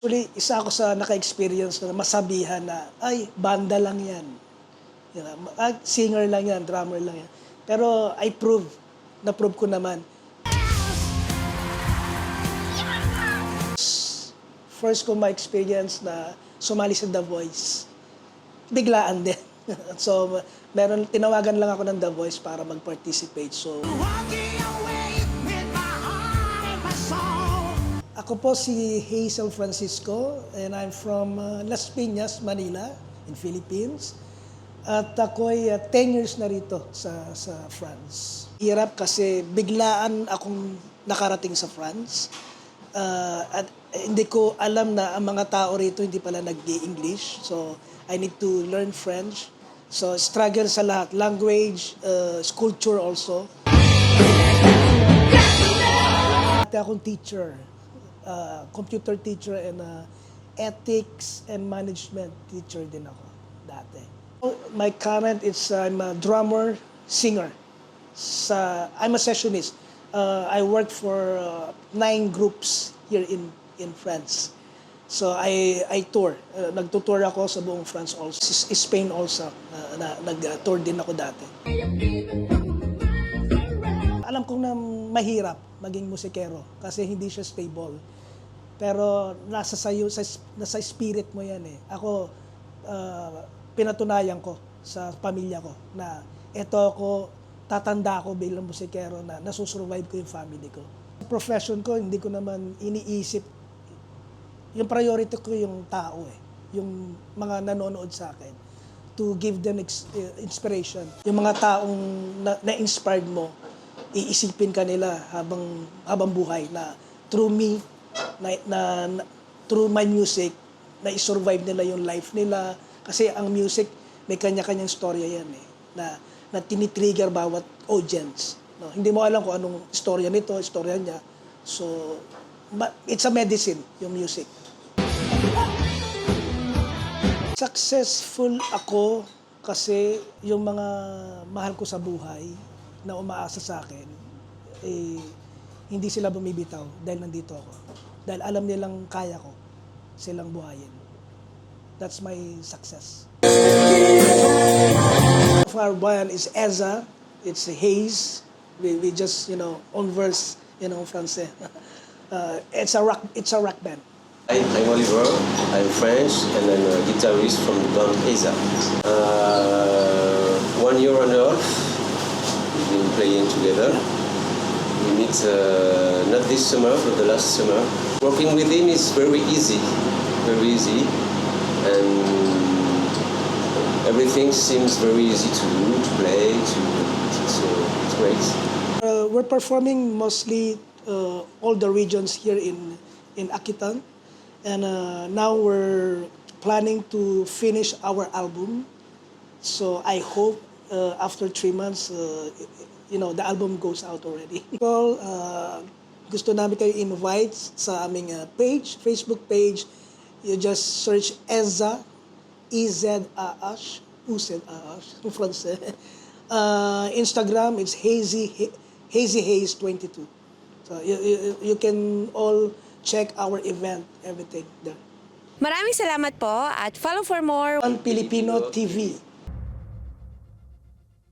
Actually, isa ako sa naka-experience na masabihan na, ay, banda lang yan. Singer lang yan, drummer lang yan. Pero na-prove ko naman. First ko ma-experience na sumali sa The Voice. Biglaan din. So, tinawagan lang ako ng The Voice para mag-participate. So, ako po si Hazel Francisco and I'm from Las Piñas, Manila, in Philippines. At ako'y 10 years na rito sa France. Hirap kasi biglaan akong nakarating sa France. At hindi ko alam na ang mga tao rito hindi pala nag-i-English. So, I need to learn French. So, struggle sa lahat. Language, culture also. Dati akong teacher. Computer teacher and ethics and management teacher din ako dati. My current is I'm a drummer, singer. I'm a sessionist. I work for 9 groups here in France. So I tour. Nagtutour ako sa buong France also. Spain also. Nag-tour din ako dati. Alam kong na mahirap maging musikero kasi hindi siya stable. Pero nasa spirit mo yan eh. Ako, pinatunayan ko sa pamilya ko na eto ako, tatanda ako bilang musikero na nasusurvive ko yung family ko. Profession ko, hindi ko naman iniisip. Yung priority ko yung tao eh. Yung mga nanonood sa akin. To give them inspiration. Yung mga taong na-inspired mo, iisipin ka nila habang buhay na through me, through my music, na i-survive nila yung life nila. Kasi ang music, may kanya-kanyang storya yan eh, na tinitrigger bawat audience. No? Hindi mo alam kung anong storya nito, storya niya. So, it's a medicine, yung music. Successful ako kasi yung mga mahal ko sa buhay na umaasa sa akin, hindi sila bumibitaw dahil nandito ako. Dahil alam nilang kaya ko silang buhayin. That's my success. Our band is Eza. It's a Haze. We just, on verse, Francais. It's a rock band. I'm Oliver. I'm French, and I'm a guitarist from the band Eza. 1 year and a half, we've been playing together. We meet not this summer, but the last summer. Working with him is very easy, and everything seems very easy to do, to play, so it's great. We're performing mostly all the regions here in Akitan, and now we're planning to finish our album. So I hope after 3 months, the album goes out already. Well, gusto namin kayo invite sa aming Facebook page. You just search Eza, E-Z-A-H, U-Z-A-H, in Francais. Instagram, it's Hazy Haze 22. So you can all check our event, everything there. Maraming salamat po at follow for more On Filipino TV.